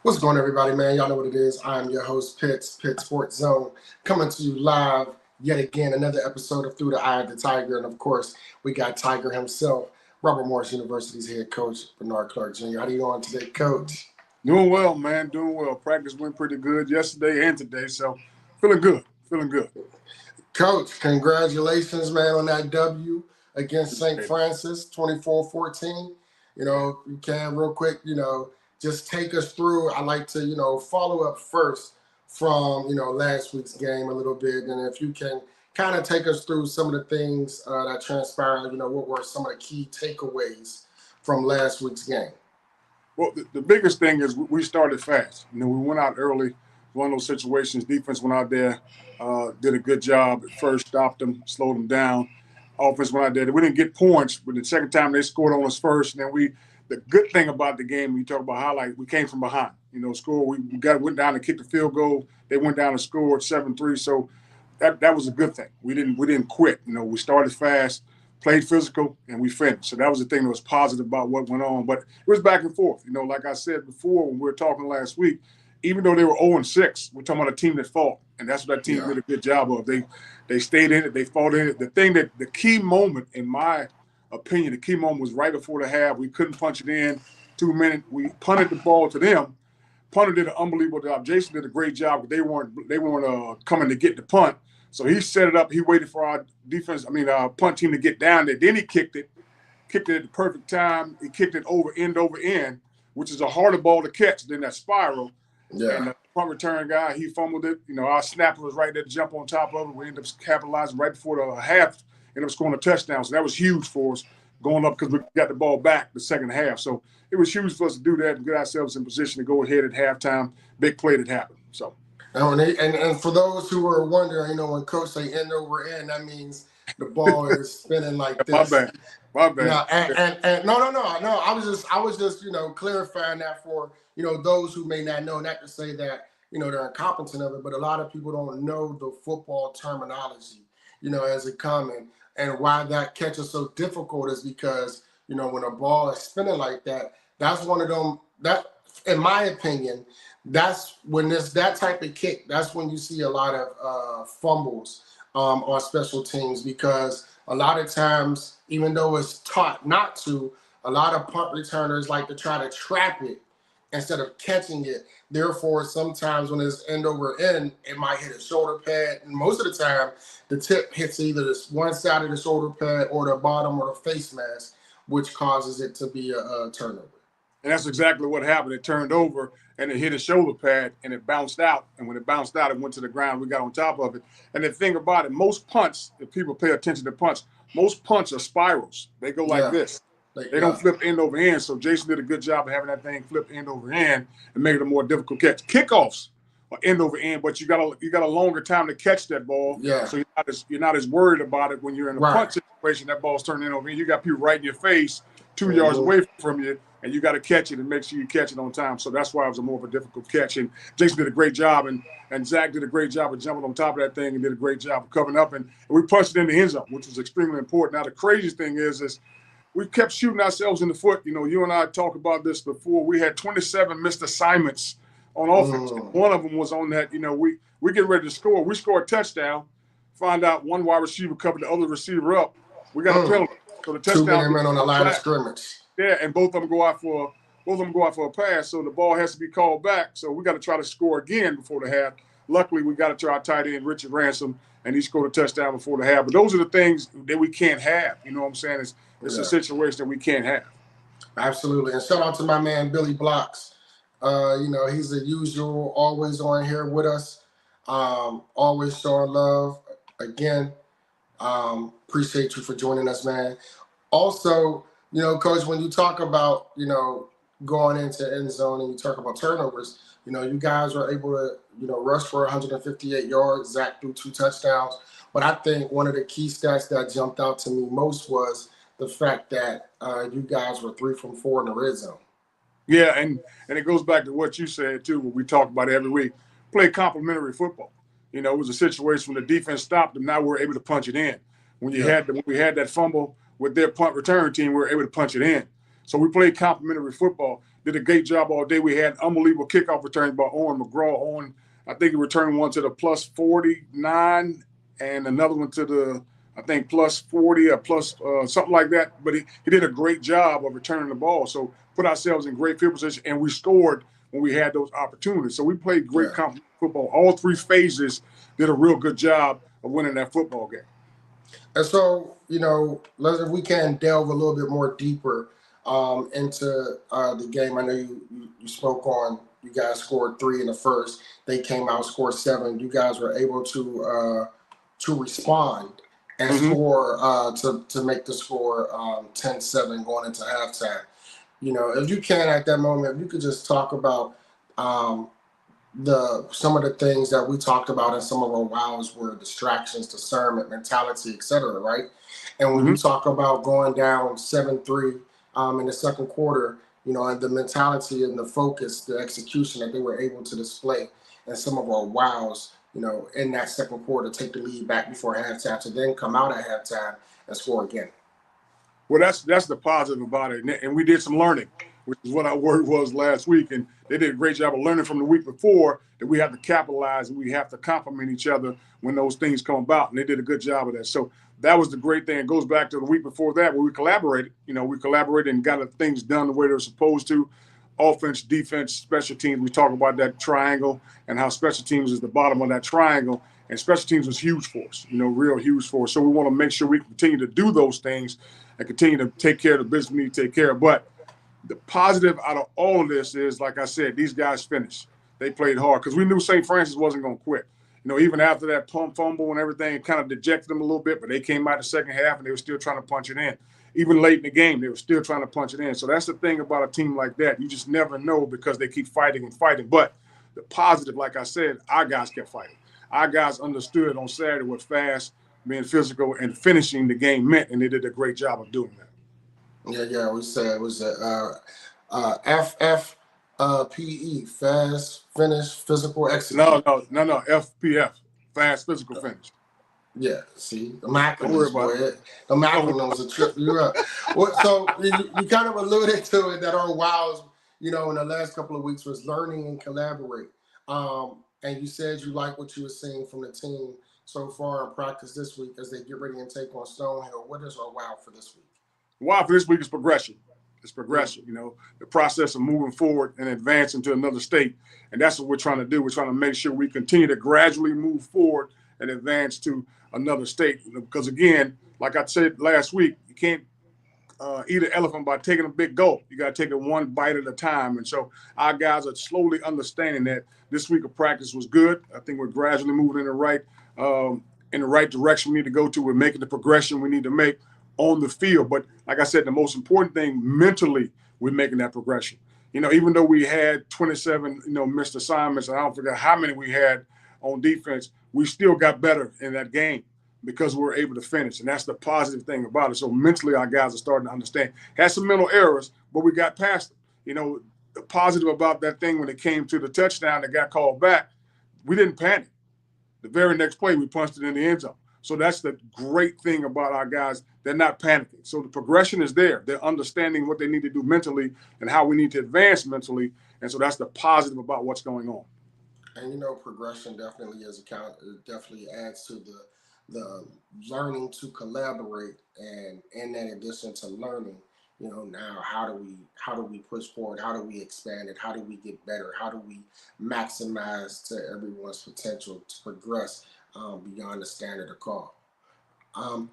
What's going on, everybody, man? Y'all know what it is. I'm your host, Pit Sports Zone, coming to you live yet again, another episode of Through the Eye of the Tiger. And, of course, we got Tiger himself, Robert Morris University's head coach, Bernard Clark Jr. How are you doing today, Coach? Doing well, man. Doing well. Practice went pretty good yesterday and today, so feeling good. Feeling good. Coach, congratulations, man, on that W against St. Francis, 24-14. You can real quick, just take us through. I like to, follow up first from, last week's game a little bit. And if you can kind of take us through some of the things that transpired, what were some of the key takeaways from last week's game? Well, the biggest thing is we started fast. We went out early. One of those situations, defense went out there, did a good job at first, stopped them, slowed them down. Offense went out there. We didn't get points, but the second time they scored on us first. And then the good thing about the game, when you talk about highlight, we came from behind. Went down and kicked the field goal. They went down and scored 7-3. So that was a good thing. We didn't quit. We started fast, played physical, and we finished. So that was the thing that was positive about what went on. But it was back and forth. Like I said before when we were talking last week, even though they were 0-6, we're talking about a team that fought, and that's what that team did a good job of. They stayed in it, they fought in it. The key moment, in my opinion, the key moment was right before the half. We couldn't punch it in 2 minutes. We punted the ball to them. Punter did an unbelievable job. Jason did a great job, but they weren't coming to get the punt. So he set it up. He waited for our punt team to get down there. Then he kicked it at the perfect time. He kicked it over end, which is a harder ball to catch than that spiral. Yeah. And the punt return guy, he fumbled it. Our snapper was right there to jump on top of it. We ended up capitalizing right before the half, ended up scoring a touchdown. So that was huge for us going up because we got the ball back the second half. So it was huge for us to do that and get ourselves in position to go ahead at halftime. Big play that happened. So. And for those who were wondering, when Coach say end over end, that means the ball is spinning like this. My bad. No. I was just clarifying that for those who may not know. Not to say that they're incompetent of it, but a lot of people don't know the football terminology, as it common, and why that catch is so difficult is because when a ball is spinning like that, that's one of them. That, in my opinion, that's when there's that type of kick. That's when you see a lot of fumbles on special teams, because a lot of times, even though it's taught not to, a lot of punt returners like to try to trap it instead of catching it. Therefore, sometimes when it's end over end, it might hit a shoulder pad. And most of the time, the tip hits either this one side of the shoulder pad or the bottom or the face mask, which causes it to be a turnover. And that's exactly what happened. It turned over and it hit a shoulder pad and it bounced out. And when it bounced out, it went to the ground. We got on top of it. And the thing about it, most punts, if people pay attention to punts, most punts are spirals. They go like this. They don't flip end over end. So Jason did a good job of having that thing flip end over end and make it a more difficult catch. Kickoffs are end over end, but you got a longer time to catch that ball. Yeah. So you're not as worried about it when you're in a punt situation. That ball's turning end over end. You got people right in your face, 2 yards away from you, and you got to catch it and make sure you catch it on time. So that's why it was a more of a difficult catch. And Jason did a great job, and Zach did a great job of jumping on top of that thing and did a great job of covering up. And we punched it in the end zone, which was extremely important. Now, the craziest thing is we kept shooting ourselves in the foot. You and I talked about this before. We had 27 missed assignments on offense. And one of them was on that, we get ready to score. We score a touchdown, find out one wide receiver covered the other receiver up. We got a penalty. So the touchdown men on the line of scrimmage. Yeah, and both of them go out for a pass. So the ball has to be called back. So we got to try to score again before the half. Luckily, we got it to our tight end, Richard Ransom, and he scored a touchdown before the half. But those are the things that we can't have. You know what I'm saying? It's a situation that we can't have. Absolutely. And shout out to my man, Billy Blocks. He's the usual, always on here with us, always showing love. Again, appreciate you for joining us, man. Also, Coach, when you talk about, going into end zone and you talk about turnovers, you guys were able to, rush for 158 yards. Zach threw 2 touchdowns. But I think one of the key stats that jumped out to me most was the fact that you guys were 3 from 4 in the red zone. Yeah, and it goes back to what you said, too, what we talk about every week. Play complementary football. It was a situation when the defense stopped them. Now we're able to punch it in. When we had that fumble with their punt return team, we were able to punch it in. So we played complementary football. did a great job all day. We had unbelievable kickoff returns by Owen McGraw. Owen, I think he returned one to the plus 49 and another one to the, I think, plus 40 or plus something like that. But he did a great job of returning the ball. So put ourselves in great field position, and we scored when we had those opportunities. So we played great Yeah. competitive football. All three phases did a real good job of winning that football game. And so, if we can delve a little bit more deeper into the game. I know you spoke on you guys scored 3 in the first. They came out, scored 7. You guys were able to respond and Mm-hmm. score to make the score 10-7 going into halftime. If you can at that moment, if you could just talk about um, some of the things that we talked about in some of our wows were distractions, discernment, mentality, etc. Right? And when Mm-hmm. you talk about going down 7-3 in the second quarter, and the mentality and the focus, the execution that they were able to display in some of our wows, in that second quarter, take the lead back before halftime to then come out at halftime and score again. Well, that's the positive about it, and we did some learning, which is what our word was last week, and they did a great job of learning from the week before that we have to capitalize and we have to compliment each other when those things come about, and they did a good job of that. So that was the great thing. It goes back to the week before that where we collaborated. We collaborated and got things done the way they're supposed to. Offense, defense, special teams. We talk about that triangle and how special teams is the bottom of that triangle. And special teams was huge for us, real huge for us. So we want to make sure we continue to do those things and continue to take care of the business we need to take care of. But the positive out of all of this is, like I said, these guys finished. They played hard because we knew St. Francis wasn't going to quit. Even after that fumble and everything, it kind of dejected them a little bit, but they came out the second half and they were still trying to punch it in. Even late in the game, they were still trying to punch it in. So that's the thing about a team like that. You just never know because they keep fighting and fighting. But the positive, like I said, our guys kept fighting. Our guys understood on Saturday what fast, being physical, and finishing the game meant, and they did a great job of doing that. Yeah. We said it was FFPE, fast finish physical No, execute. no, no, no. FPF, fast physical finish. Yeah, see, the Don't worry acronyms, about boy. it. The Don't worry acronyms about will trip you up. So you kind of alluded to it that our wows, in the last couple of weeks was learning and collaborate. And you said you like what you were seeing from the team so far in practice this week as they get ready and take on Stonehill. What is our wow for this week? why for this week is progression. It's Mm. progression, the process of moving forward and advancing to another state. And that's what we're trying to do. We're trying to make sure we continue to gradually move forward and advance to another state. Because again, like I said last week, you can't eat an elephant by taking a big gulp. You got to take it one bite at a time. And so our guys are slowly understanding that this week of practice was good. I think we're gradually moving in the right direction we need to go to. We're making the progression we need to make on the field. But like I said, the most important thing mentally, we're making that progression. Even though we had 27, missed assignments, and I don't forget how many we had on defense, we still got better in that game because we were able to finish. And that's the positive thing about it. So mentally, our guys are starting to understand. Had some mental errors, but we got past them. The positive about that thing when it came to the touchdown that got called back, we didn't panic. The very next play, we punched it in the end zone. So that's the great thing about our guys. They're not panicking. So the progression is there. They're understanding what they need to do mentally and how we need to advance mentally. And so that's the positive about what's going on. And progression definitely is account. It definitely adds to the learning to collaborate, and in that addition to learning, now how do we push forward? How do we expand it? How do we get better? How do we maximize to everyone's potential to progress beyond the standard of call? Um,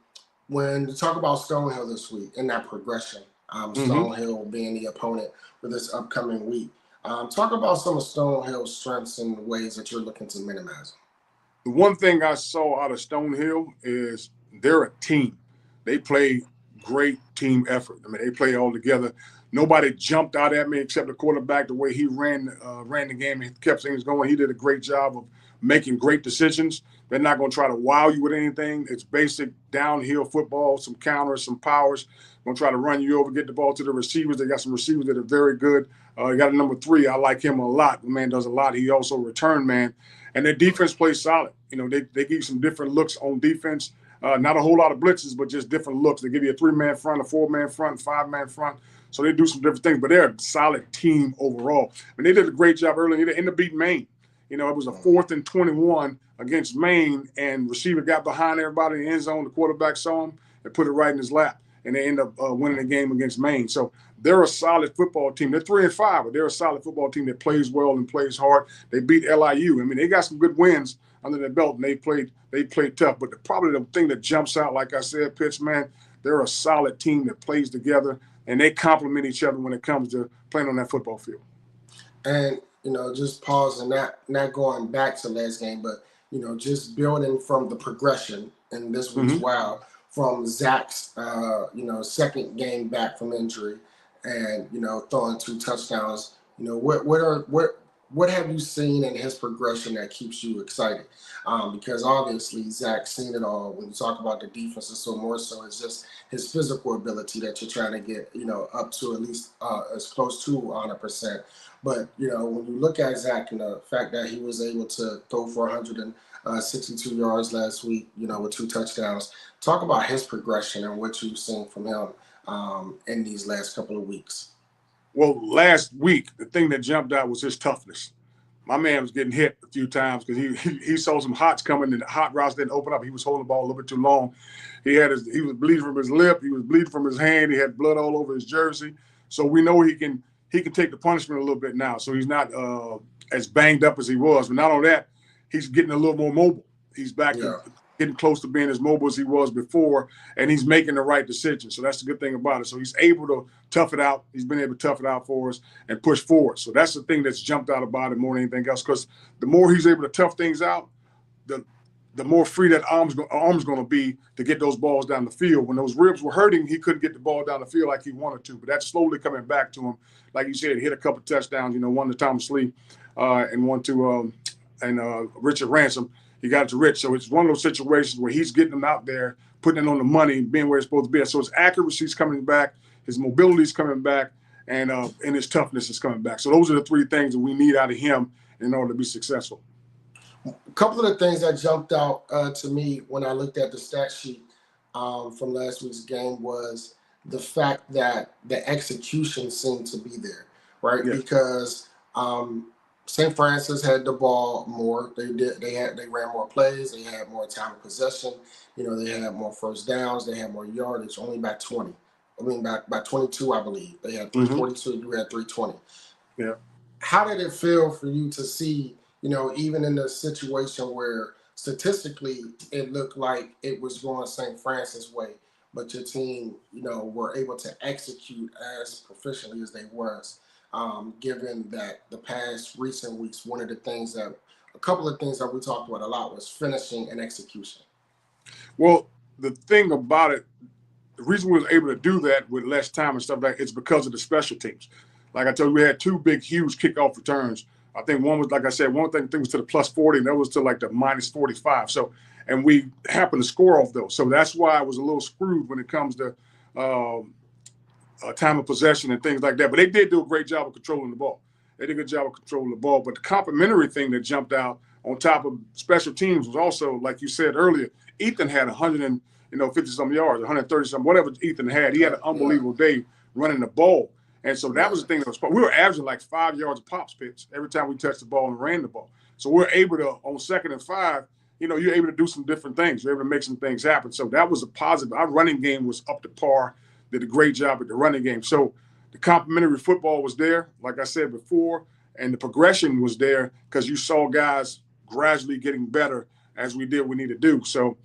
when you talk about Stonehill this week in that progression, Mm-hmm. Stonehill being the opponent for this upcoming week, talk about some of Stonehill's strengths and ways that you're looking to minimize The one thing I saw out of Stonehill is they're a team. They play great team effort. I mean, they play all together. Nobody jumped out at me except the quarterback. The way he ran the game and kept things going, he did a great job of making great decisions. They're not going to try to wow you with anything. It's basic downhill football, some counters, some powers. Going to try to run you over, get the ball to the receivers. They got some receivers that are very good. You got a number 3. I like him a lot. The man does a lot. He also a return man. And their defense plays solid. They give you some different looks on defense. Not a whole lot of blitzes, but just different looks. They give you a 3-man front, a 4-man front, 5-man front. So they do some different things, but they're a solid team overall. And they did a great job early. They ended up beating Maine. You know, it was a 4th and 21 against Maine, and receiver got behind everybody in the end zone. The quarterback saw him and put it right in his lap, and they end up winning the game against Maine. So they're a solid football team. They're 3-5, but they're a solid football team that plays well and plays hard. They beat LIU. I mean, they got some good wins under their belt, and they played tough. But probably the thing that jumps out, like I said, Pitts, man, they're a solid team that plays together, and they complement each other when it comes to playing on that football field. And just pausing, not going back to last game, but just building from the progression in this week's from Zach's second game back from injury, and throwing 2 touchdowns. What have you seen in his progression that keeps you excited? Because obviously Zach's seen it all. When you talk about the defense, so more so it's just his physical ability that you're trying to get up to at least as close to 100%. But when you look at Zach and the fact that he was able to throw for 162 yards last week, with 2 touchdowns, talk about his progression and what you've seen from him in these last couple of weeks. Well, last week, the thing that jumped out was his toughness. My man was getting hit a few times because he saw some hots coming and the hot routes didn't open up. He was holding the ball a little bit too long. He was bleeding from his lip. He was bleeding from his hand. He had blood all over his jersey. So we know he can take the punishment a little bit now. So he's not as banged up as he was. But not only that, he's getting a little more mobile. He's back to getting close to being as mobile as he was before, and he's making the right decision. So that's the good thing about it. So he's able to tough it out. He's been able to tough it out for us and push forward. So that's the thing that's jumped out about it more than anything else, because the more he's able to tough things out, the more free that arm's going to be to get those balls down the field. When those ribs were hurting, he couldn't get the ball down the field like he wanted to. But that's slowly coming back to him. Like you said, he hit a couple of touchdowns, one to Thomas Lee and one to Richard Ransom. He got it to Rich. So it's one of those situations where he's getting them out there, putting it on the money, being where it's supposed to be. So his accuracy's coming back, his mobility's coming back, and his toughness is coming back. So those are the 3 things that we need out of him in order to be successful. A couple of the things that jumped out to me when I looked at the stat sheet from last week's game was the fact that the execution seemed to be there, right? Yeah. Because St. Francis had the ball more. They ran more plays. They had more time of possession. They had more first downs. They had more yardage. Only by 20. I mean, by 22, I believe they had 342. You had 320. Yeah. How did it feel for you to see? Even in the situation where statistically it looked like it was going St. Francis' way, but your team, were able to execute as proficiently as they was. Given that the past recent weeks, a couple of things that we talked about a lot was finishing and execution. Well, the thing about it, the reason we were able to do that with less time and stuff like that, it's because of the special teams. Like I told you, we had 2 big, huge kickoff returns. I think one was, like I said, one thing was to the +40, and that was to like the -45. So, and we happened to score off those. So that's why I was a little screwed when it comes to time of possession and things like that. But they did do a great job of controlling the ball. They did a good job of controlling the ball. But the complimentary thing that jumped out on top of special teams was also, like you said earlier, Ethan had 50-some yards, 130-some, whatever Ethan had. He had an unbelievable day running the ball. And so that was the thing that was – we were averaging like 5 yards of pops pitch every time we touched the ball and ran the ball. So we're able to, on 2nd and 5, you're able to do some different things. You're able to make some things happen. So that was a positive. Our running game was up to par, did a great job at the running game. So the complimentary football was there, like I said before, and the progression was there because you saw guys gradually getting better as we did what we need to do. So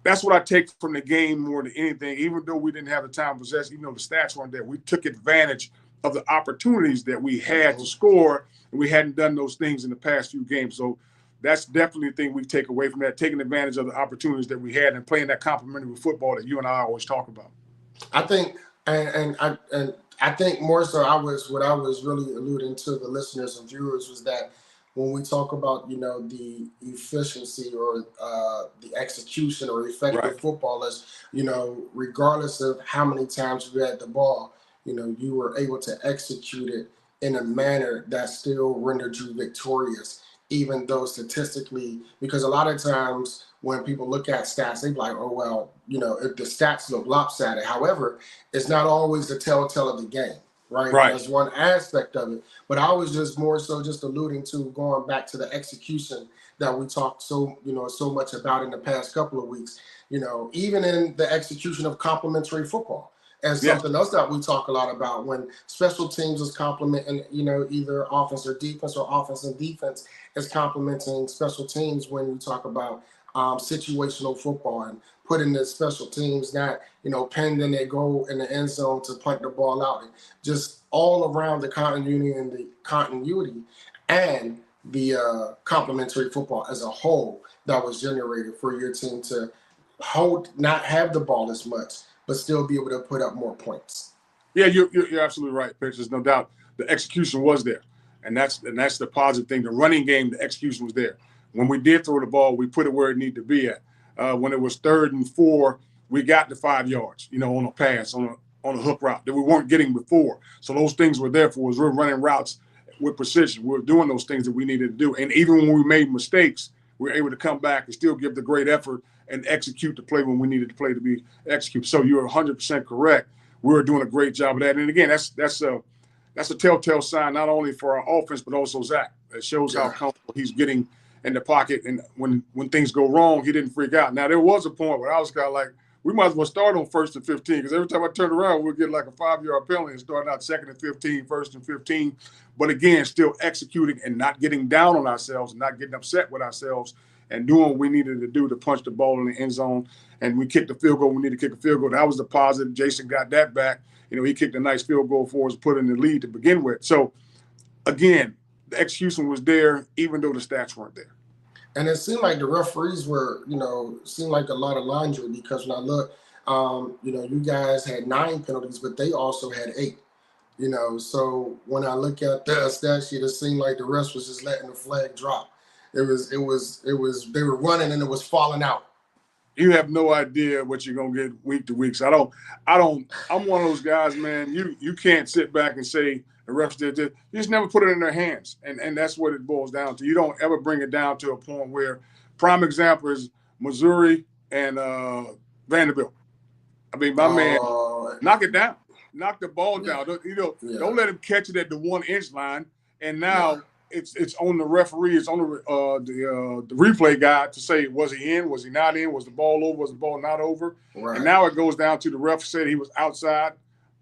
that's what I take from the game more than anything. Even though we didn't have the time to possess, even though the stats weren't there, we took advantage of the opportunities that we had to score, and we hadn't done those things in the past few games. So that's definitely the thing we take away from that, taking advantage of the opportunities that we had and playing that complementary football that you and I always talk about. I think, and I think more so, what I was really alluding to the listeners and viewers was that when we talk about, the efficiency or the execution or effective footballers, regardless of how many times you had the ball, you were able to execute it in a manner that still rendered you victorious, even though statistically, because a lot of times when people look at stats, they be like, oh, well, if the stats look lopsided. However, it's not always the telltale of the game, right? Right. That's one aspect of it. But I was just more so just alluding to going back to the execution that we talked so much about in the past couple of weeks, even in the execution of complementary football. And Yeah. something else that we talk a lot about when special teams is complementing, either offense or defense, or offense and defense is complementing special teams when you talk about situational football and putting the special teams not, pending their goal in the end zone to punt the ball out. And just all around the continuity and the complementary football as a whole that was generated for your team to not have the ball as much, but still be able to put up more points. Yeah, you're absolutely right, Pitch. There's no doubt the execution was there, and that's the positive thing. The running game, the execution was there. When we did throw the ball, we put it where it needed to be at. When it was 3rd and 4, we got the 5 yards, on a pass, on a hook route that we weren't getting before. So those things were there for us. We're running routes with precision. We're doing those things that we needed to do. And even when we made mistakes, we were able to come back and still give the great effort and execute the play when we needed the play to be executed. So you're 100% correct. We were doing a great job of that. And again, that's a telltale sign not only for our offense but also Zach. It shows how comfortable he's getting in the pocket, and when things go wrong, he didn't freak out. Now there was a point where I was kind of like, we might as well start on 1st and 15, because every time I turned around, we'd get like a 5-yard penalty and starting out 2nd and 15, 1st and 15. But again, still executing and not getting down on ourselves, and not getting upset with ourselves, and doing what we needed to do to punch the ball in the end zone. And we kicked the field goal. We needed to kick a field goal. That was the positive. Jason got that back. He kicked a nice field goal for us, put in the lead to begin with. So again, the execution was there, even though the stats weren't there. And it seemed like the referees were, seemed like a lot of laundry, because when I look, you guys had 9 penalties, but they also had 8. So when I look at the stat sheet, it seemed like the rest was just letting the flag drop. It was they were running and it was falling out. You have no idea what you're gonna get week to week. So I'm one of those guys, man. You can't sit back and say the refs did this. You just never put it in their hands. And that's what it boils down to. You don't ever bring it down to a point where, prime example is Missouri and Vanderbilt. I mean, my man, knock it down. Knock the ball down. Don't let him catch it at the 1-inch line. And now it's on the referee, it's on the replay guy to say, was he in, was he not in, was the ball over, was the ball not over? Right. And now it goes down to the ref said he was outside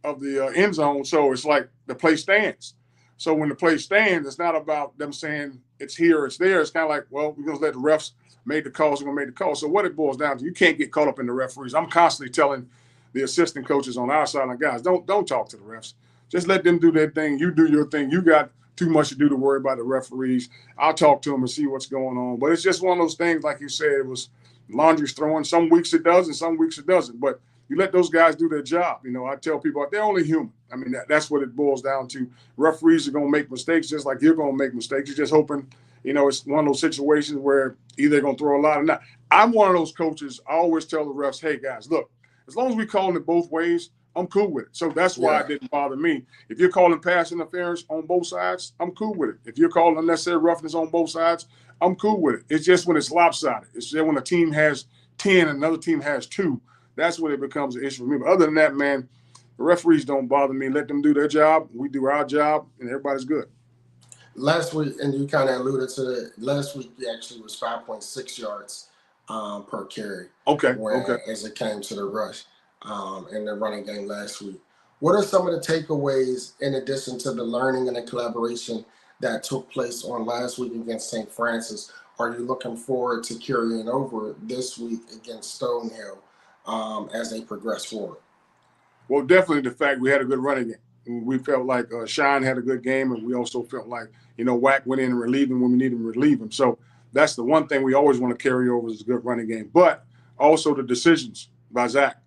of the end zone, so it's like the play stands. So when the play stands, it's not about them saying it's here or it's there. It's kind of like, well, we're going to let the refs make the calls, we're going to make the calls. So what it boils down to, you can't get caught up in the referees. I'm constantly telling the assistant coaches on our side, guys, don't talk to the refs. Just let them do their thing. You do your thing. You got too much to do to worry about the referees. I'll talk to them and see what's going on. But it's just one of those things, like you said, it was laundry's throwing. Some weeks it does and some weeks it doesn't. But you let those guys do their job. I tell people, they're only human. I mean, that's what it boils down to. Referees are going to make mistakes just like you're going to make mistakes. You're just hoping, it's one of those situations where either they're going to throw a lot or not. I'm one of those coaches. I always tell the refs, hey, guys, look, as long as we calling it both ways, I'm cool with it. So that's why it didn't bother me. If you're calling pass interference on both sides, I'm cool with it. If you're calling unnecessary roughness on both sides, I'm cool with it. It's just when it's lopsided. It's just when a team has 10 and another team has 2. That's when it becomes an issue for me. But other than that, man, the referees don't bother me. Let them do their job. We do our job, and everybody's good. Last week, and you kind of alluded to it, last week actually was 5.6 yards per carry. Okay. As it came to the rush in the running game last week. What are some of the takeaways in addition to the learning and the collaboration that took place on last week against St. Francis? Are you looking forward to carrying over this week against Stonehill as they progress forward? Well, definitely the fact we had a good running game. We felt like Shine had a good game, and we also felt like, Wack went in and relieved him when we needed him to relieve him. So that's the one thing we always want to carry over is a good running game. But also the decisions by Zach.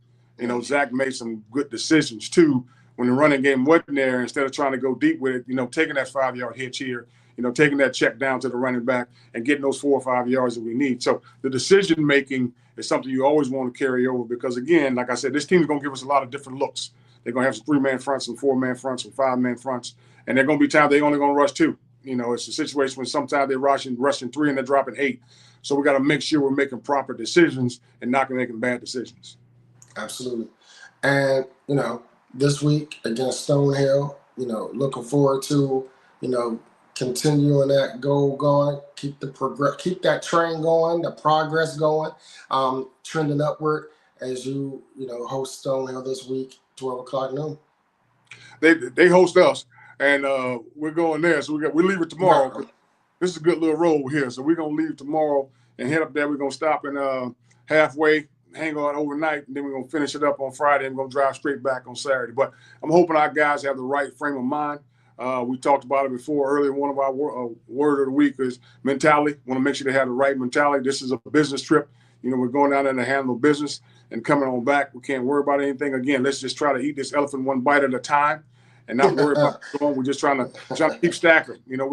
Zach made some good decisions, too, when the running game wasn't there. Instead of trying to go deep with it, taking that 5-yard hitch here, taking that check down to the running back and getting those 4 or 5 yards that we need. So the decision-making is something you always want to carry over because, again, like I said, this team is going to give us a lot of different looks. They're going to have some 3-man fronts, some 4-man fronts, some 5-man fronts, and they're going to be times they're only going to rush 2. it's a situation when sometimes they're rushing 3 and they're dropping 8. So we got to make sure we're making proper decisions and not making bad decisions. Absolutely. And, this week against Stonehill, looking forward to, continuing that goal going, keep that train going, the progress going, trending upward as you host Stonehill this week, 12 o'clock noon. They host us, and we're going there. So we leave it tomorrow. Right. This is a good little road here. So we're gonna leave tomorrow and head up there. We're gonna stop in halfway, hang on overnight, and then we're gonna finish it up on Friday, and we're gonna drive straight back on Saturday. But I'm hoping our guys have the right frame of mind. We talked about it before earlier. One of our word of the week is mentality. Want to make sure they have the right mentality. This is a business trip. We're going down there to handle business and coming on back. We can't worry about anything. Again, let's just try to eat this elephant one bite at a time and not worry about going. We're just trying to keep stacking. We got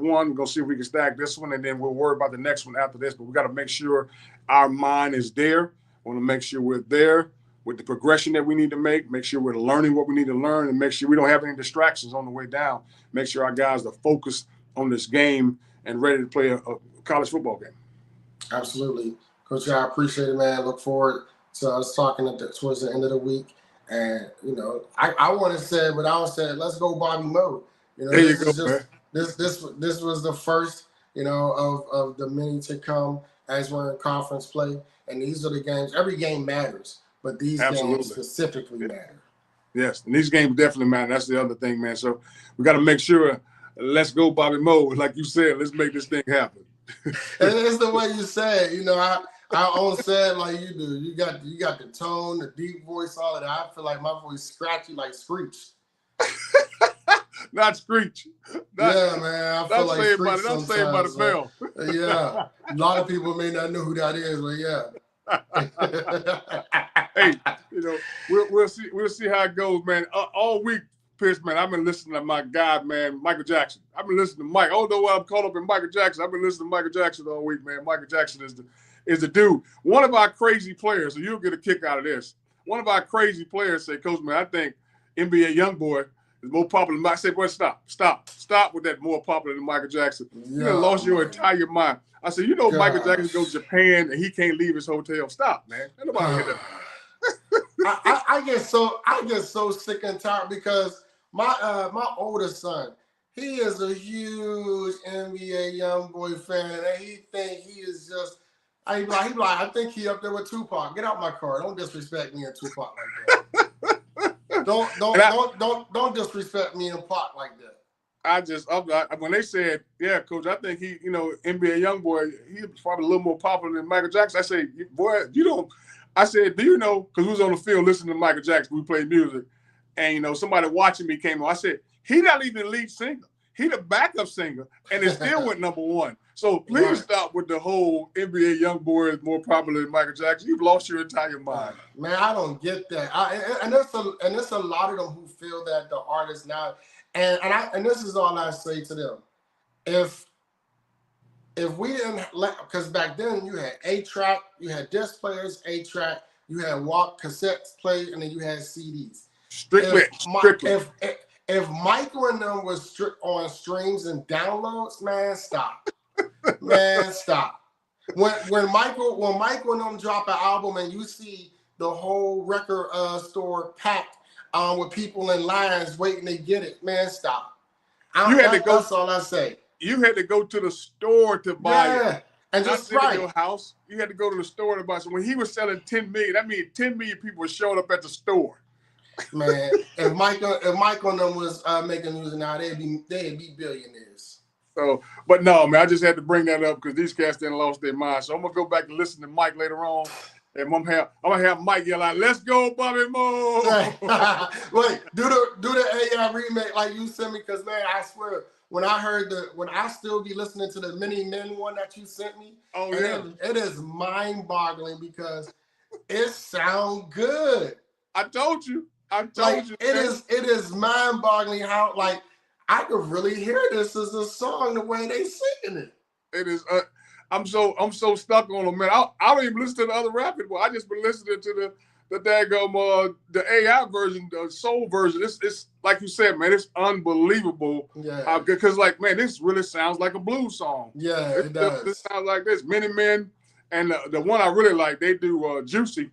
one. We're going to see if we can stack this one, and then we'll worry about the next one after this. But we got to make sure our mind is there. We want to make sure we're there with the progression that we need to make sure we're learning what we need to learn, and make sure we don't have any distractions on the way down. Make sure our guys are focused on this game and ready to play a college football game. Absolutely. Coach, I appreciate it, man. Look forward to us talking towards the end of the week. And, I want to say, but I don't say, let's go Bobby Moe. There you go, man. This was the first, of the many to come as we're in conference play. And these are the games. Every game matters, but these games specifically matter. Yes, and these games definitely matter. That's the other thing, man. So we got to make sure, let's go Bobby Moe. Like you said, let's make this thing happen. And it's the way you say it. I don't say it like you do. You got the tone, the deep voice, all of that. I feel like my voice scratchy like Screech. Not Screech. Yeah, man. I feel like Screech Not Saved by the Bell. Yeah. A lot of people may not know who that is, but yeah. Hey, we'll see how it goes, man. All week, Pierce, man, I've been listening to my guy, man, Michael Jackson. I've been listening to Mike. I don't know why I'm caught up in Michael Jackson. I've been listening to Michael Jackson all week, man. Michael Jackson is the dude. One of our crazy players, so you'll get a kick out of this. One of our crazy players said, Coach, man, I think NBA Youngboy is more popular than Mike. I said, boy, stop with that more popular than Michael Jackson. You done lost your entire mind. I said, Michael Jackson goes to Japan and he can't leave his hotel. Stop, man. Ain't nobody hit that. I get so sick and tired because my oldest son, he is a huge NBA Youngboy fan, and he think he is just. He like, I think he up there with Tupac. Get out my car. Don't disrespect me and Tupac like that. Don't disrespect me and Pac like that. When they said, yeah, Coach, I think he, NBA Youngboy, he's probably a little more popular than Michael Jackson. I said, boy, I said, do you know, because we was on the field listening to Michael Jackson, we played music, and, somebody watching me came on. I said, he not even the lead singer. He the backup singer, and it still went #1. So please stop with the whole NBA Youngboy is more popular than Michael Jackson. You've lost your entire mind. Man, I don't get that. And there's a lot of them who feel that the artists now, and this is all I say to them. If we didn't because back then you had 8-track, you had disc players, 8-track, you had walk cassettes played, and then you had CDs. Strictly. If Michael and them was strict on streams and downloads, man, stop. Man, stop. When Michael and them drop an album and you see the whole record store packed with people in lines waiting to get it, man, stop. That's all I say. You had to go to the store to buy it. And just not in your house. You had to go to the store to buy it. So when he was selling 10 million, that means 10 million people were showing up at the store. Man, if Michael and them was making music now, they'd be billionaires. So, but no, man, I just had to bring that up because these cats didn't lost their mind. So I'm gonna go back and listen to Mike later on, and I'm gonna have Mike yell out, "Let's go, Bobby Moe!" Wait, do the AI remake like you sent me, because man, I swear, when I still be listening to the Many Men one that you sent me, it is mind-boggling because it sounds good. I told you. It is mind-boggling how I could really hear this as a song the way they singing it. It is. I'm so stuck on them, man. I don't even listen to the other rapping. Well, I just been listening to the AI version, the soul version. It's like you said, man. It's unbelievable how good. Because like, man, this really sounds like a blues song. Yeah, it does. This sounds like this. Many Men, and the one I really like, they do "Juicy"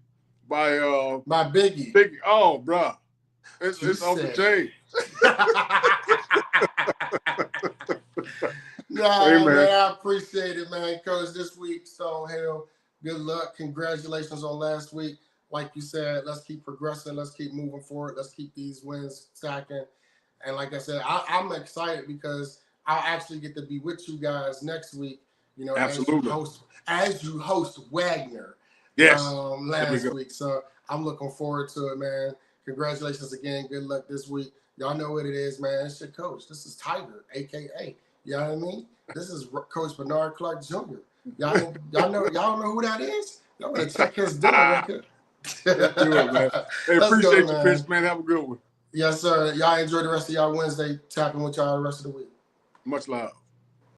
by Biggie. Biggie. Oh, bruh. It's off the chain. Nah, hey, man, I appreciate it, man. Coach, this week, Stonehill, good luck. Congratulations on last week. Like you said, let's keep progressing. Let's keep moving forward. Let's keep these wins stacking. And like I said, I'm excited because I'll actually get to be with you guys next week. You know, absolutely, as you host Wagner. Yes. Last week. So I'm looking forward to it, man. Congratulations again. Good luck this week. Y'all know what it is, man. It's your coach. This is Tiger, a.k.a. You know what I mean? This is Coach Bernard Clark Jr. Y'all know who that is? Y'all better check his dinner record. Let's do it, man. Hey, appreciate you, Chris, man. Have a good one. Yes, sir. Y'all enjoy the rest of y'all Wednesday. Tapping with y'all the rest of the week. Much love.